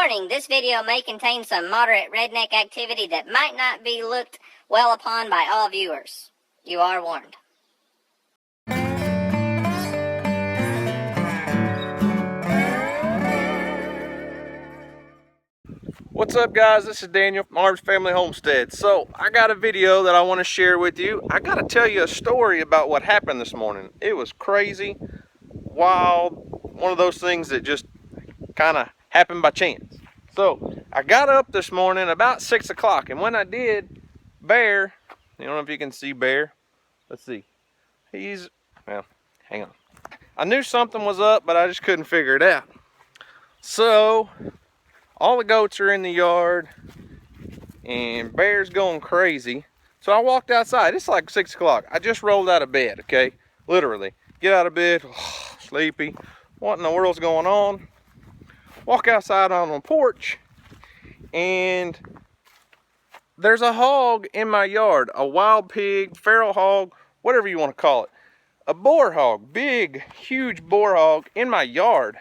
Warning, this video may contain some moderate redneck activity that might not be looked well upon by all viewers. You are warned. What's up, guys? This is Daniel from Arms Family Homestead. So I got a video that I want to share with you. I got to tell you a story about what happened this morning. It was crazy, wild, one of those things that just kind of happened by chance. So I got up this morning about 6 o'clock, and when I did, Bear, I don't know if you can see Bear. Let's see. Well, hang on. I knew something was up, but I just couldn't figure it out. So all the goats are in the yard, and Bear's going crazy. So I walked outside. It's like 6 o'clock. I just rolled out of bed, okay? Literally. Get out of bed, sleepy. What in the world's going on? Walk outside on the porch, and there's a hog in my yard. A wild pig, feral hog, whatever you want to call it. A boar hog, big, huge boar hog in my yard.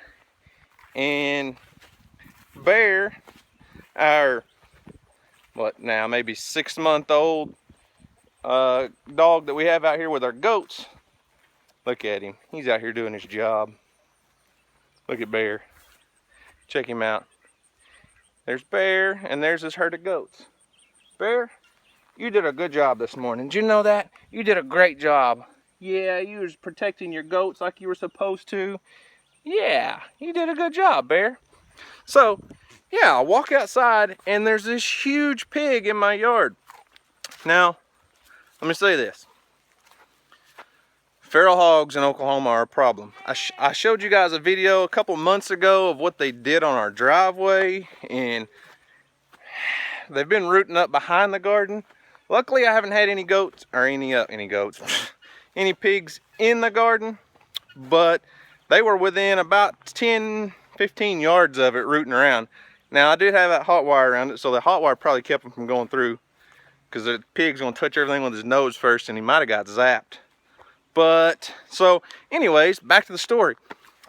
And Bear, our maybe 6-month-old dog that we have out here with our goats. Look at him. He's out here doing his job. Look at Bear. Check him out. There's Bear, and there's his herd of goats. Bear, you did a good job this morning. Did you know that? You did a great job. Yeah, you was protecting your goats like you were supposed to. Yeah, you did a good job, Bear. So, yeah, I walk outside, and there's this huge pig in my yard. Now, let me say this. Feral hogs in Oklahoma are a problem. I showed you guys a video a couple months ago of what they did on our driveway, and they've been rooting up behind the garden. Luckily, I haven't had any goats, or any pigs in the garden, but they were within about 10, 15 yards of it rooting around. Now, I did have that hot wire around it, so the hot wire probably kept them from going through, because the pig's gonna touch everything with his nose first, and he might have got zapped. But, so, anyways, back to the story.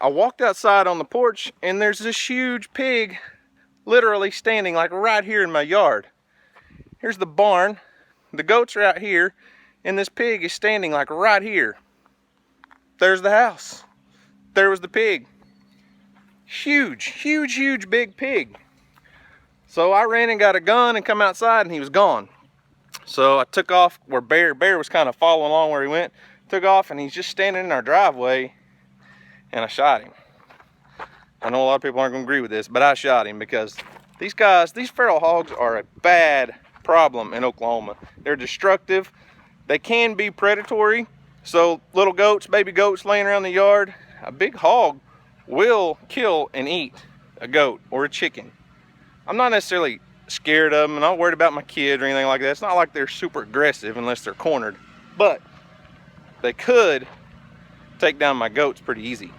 I walked outside on the porch, and there's this huge pig literally standing like right here in my yard. Here's the barn. The goats are out here, and this pig is standing like right here. There's the house. There was the pig. Huge, huge, huge big pig. So I ran and got a gun and come outside, and he was gone. So I took off where Bear was kind of following along where he went. Took off, and he's just standing in our driveway, and I shot him. I know a lot of people aren't going to agree with this, but I shot him because these feral hogs are a bad problem in Oklahoma. They're destructive. They can be predatory. So little goats, baby goats laying around the yard, a big hog will kill and eat a goat or a chicken. I'm not necessarily scared of them. I'm not worried about my kids or anything like that. It's not like they're super aggressive unless they're cornered. But they could take down my goats pretty easy.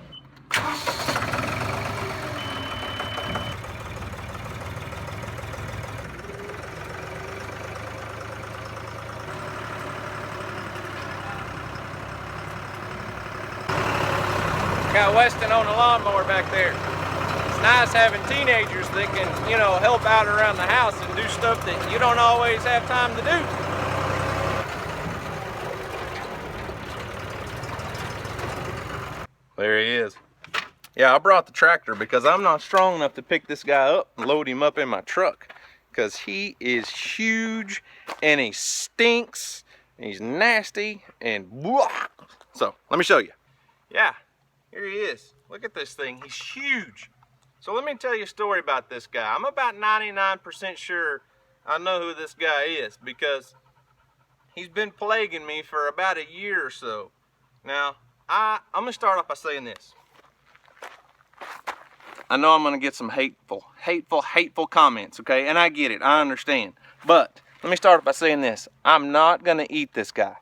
Got Weston on the lawnmower back there. It's nice having teenagers that can, help out around the house and do stuff that you don't always have time to do. There he is. Yeah, I brought the tractor because I'm not strong enough to pick this guy up and load him up in my truck, because he is huge and he stinks and he's nasty and blah. So let me show you. Yeah, here he is. Look at this thing. He's huge. So let me tell you a story about this guy. I'm about 99% sure I know who this guy is, because he's been plaguing me for about a year or so. Now, I'm going to start off by saying this. I know I'm going to get some hateful comments, okay? And I get it. I understand. But let me start off by saying this. I'm not going to eat this guy.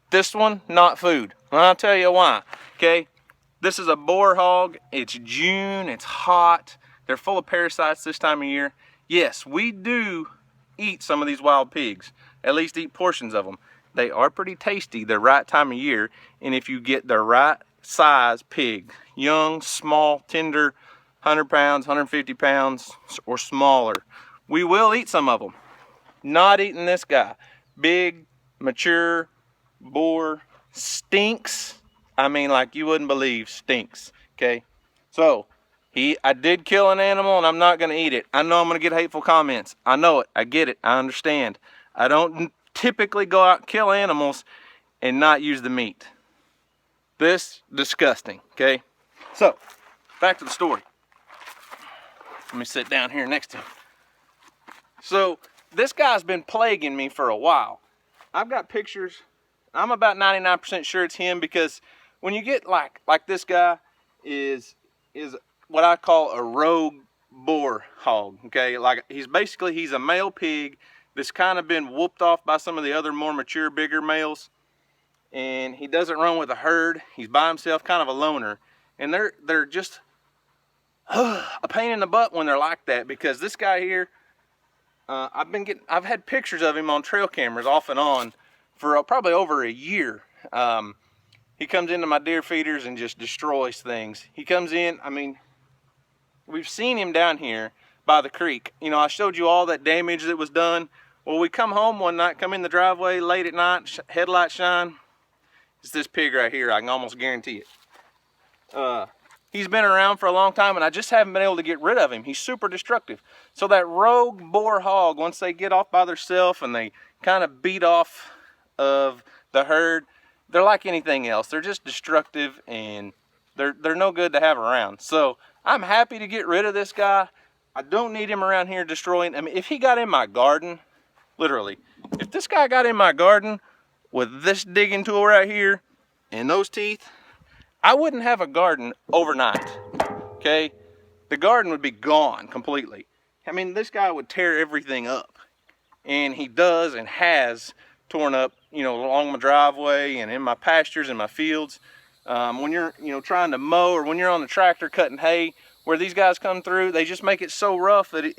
This one, not food. And I'll tell you why, okay? This is a boar hog. It's June. It's hot. They're full of parasites this time of year. Yes, we do eat some of these wild pigs. At least eat portions of them. They are pretty tasty the right time of year, and if you get the right size pig, young, small, tender, 100 pounds, 150 pounds, or smaller. We will eat some of them. Not eating this guy. Big, mature boar, stinks. I mean, like you wouldn't believe, stinks. Okay, so I did kill an animal, and I'm not gonna eat it. I know I'm gonna get hateful comments. I know it. I get it. I understand. I don't typically go out and kill animals and not use the meat. This disgusting. Okay, so back to the story. Let me sit down here next to him. So this guy's been plaguing me for a while. I've got pictures. I'm about 99% sure it's him, because when you get like this guy is what I call a rogue boar hog. Okay, like he's a male pig that's kind of been whooped off by some of the other more mature, bigger males, and he doesn't run with a herd. He's by himself, kind of a loner, and they're just a pain in the butt when they're like that, because this guy here, I've had pictures of him on trail cameras off and on for probably over a year. He comes into my deer feeders and just destroys things. He comes in, I mean, we've seen him down here by the creek. You know, I showed you all that damage that was done. Well, we come home one night, come in the driveway late at night, headlight shine. It's this pig right here, I can almost guarantee it. He's been around for a long time, and I just haven't been able to get rid of him. He's super destructive. So that rogue boar hog, once they get off by themselves and they kind of beat off of the herd, they're like anything else. They're just destructive, and they're no good to have around. So I'm happy to get rid of this guy. I don't need him around here destroying. I mean, if he got in my garden, literally, if this guy got in my garden with this digging tool right here and those teeth, I wouldn't have a garden overnight. Okay, the garden would be gone completely. I mean, this guy would tear everything up, and he does and has torn up, you know, along my driveway and in my pastures and my fields. When you're, you know, trying to mow, or when you're on the tractor cutting hay, where these guys come through, they just make it so rough that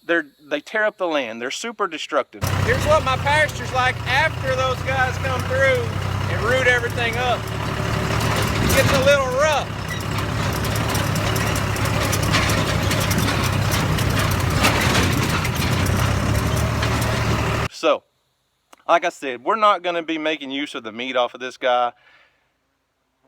they tear up the land. They're super destructive. Here's what my pasture's like after those guys come through and root everything up. It gets a little rough. So, like I said, we're not going to be making use of the meat off of this guy,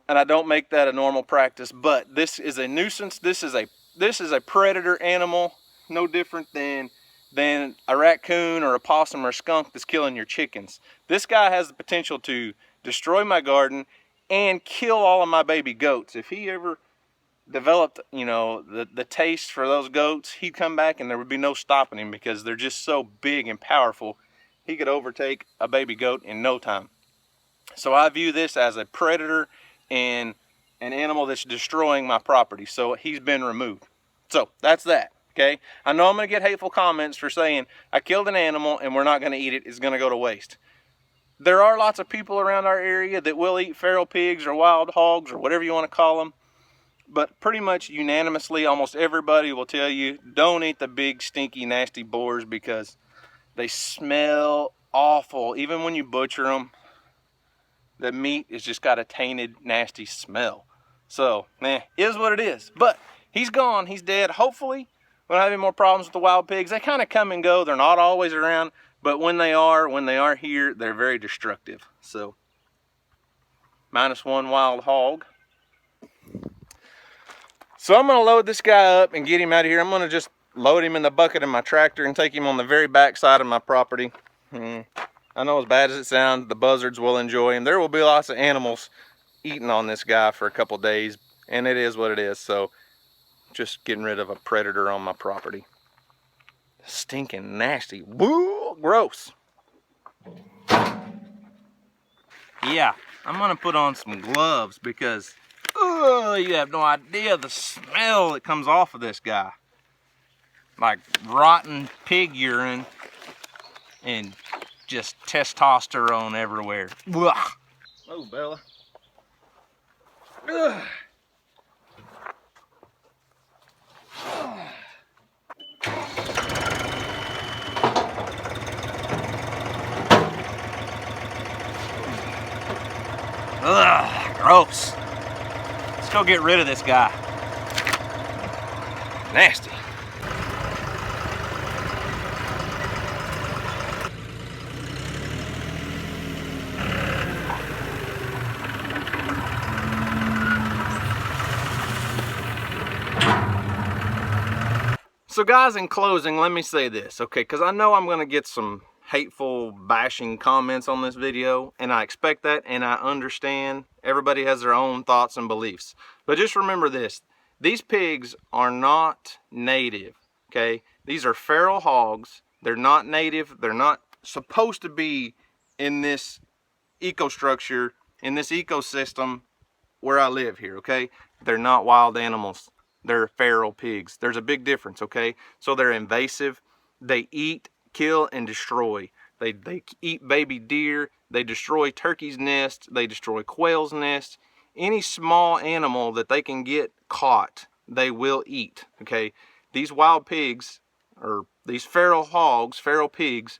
and I don't make that a normal practice. But this is a nuisance. This is a predator animal, no different than a raccoon or a possum or a skunk that's killing your chickens. This guy has the potential to destroy my garden and kill all of my baby goats. If he ever developed, you know, the taste for those goats, he'd come back and there would be no stopping him, because they're just so big and powerful. He could overtake a baby goat in no time. So I view this as a predator and an animal that's destroying my property. So he's been removed. So that's that. Okay, I know I'm going to get hateful comments for saying I killed an animal and we're not going to eat it. It's going to go to waste. There are lots of people around our area that will eat feral pigs or wild hogs or whatever you want to call them. But pretty much unanimously, almost everybody will tell you, don't eat the big, stinky, nasty boars, because they smell awful. Even when you butcher them, the meat has just got a tainted, nasty smell. So, is what it is. But he's gone. He's dead. Hopefully, we don't have any more problems with the wild pigs. They kind of come and go. They're not always around. But when they are here, they're very destructive. So, -1 wild hog. So I'm going to load this guy up and get him out of here. I'm going to just load him in the bucket in my tractor and take him on the very back side of my property. I know, as bad as it sounds, the buzzards will enjoy him. There will be lots of animals eating on this guy for a couple days, and it is what it is. So just getting rid of a predator on my property. Stinking nasty. Woo, gross. Yeah, I'm going to put on some gloves, because you have no idea the smell that comes off of this guy. Like rotten pig urine and just testosterone everywhere. Ugh. Oh, Bella. Ugh. Ugh, gross. Let's go get rid of this guy. Nasty. So guys, in closing, let me say this, okay? Because I know I'm going to get some hateful bashing comments on this video, and I expect that, and I understand everybody has their own thoughts and beliefs. But just remember this, these pigs are not native, okay? These are feral hogs. They're not native. They're not supposed to be in this ecostructure, in this ecosystem where I live here, okay? They're not wild animals. They're feral pigs. There's a big difference, okay? So they're invasive. They eat, kill, and destroy. They eat baby deer. They destroy turkeys' nests. They destroy quails' nests. Any small animal that they can get caught, they will eat, okay? These wild pigs, or these feral hogs, feral pigs,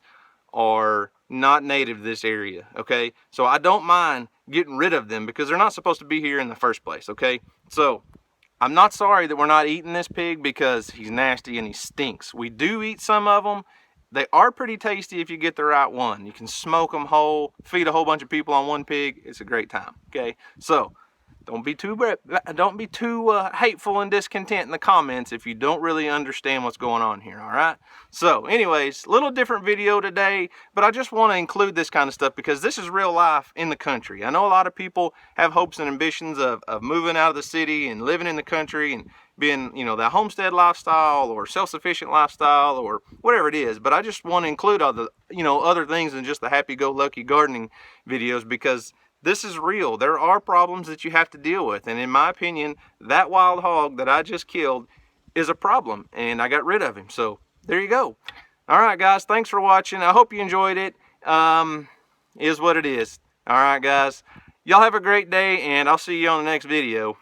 are not native to this area, okay? So I don't mind getting rid of them because they're not supposed to be here in the first place, okay? So I'm not sorry that we're not eating this pig because he's nasty and he stinks. We do eat some of them. They are pretty tasty if you get the right one. You can smoke them whole, feed a whole bunch of people on one pig. It's a great time, okay? So don't be too hateful and discontent in the comments if you don't really understand what's going on here, all right? So anyways, little different video today, but I just want to include this kind of stuff because this is real life in the country. I know a lot of people have hopes and ambitions of moving out of the city and living in the country and being, you know, that homestead lifestyle or self-sufficient lifestyle or whatever it is, but I just want to include other, you know, other things than just the happy-go-lucky gardening videos because this is real. There are problems that you have to deal with. And in my opinion, that wild hog that I just killed is a problem. And I got rid of him. So there you go. All right, guys. Thanks for watching. I hope you enjoyed it. Is what it is. All right, guys. Y'all have a great day. And I'll see you on the next video.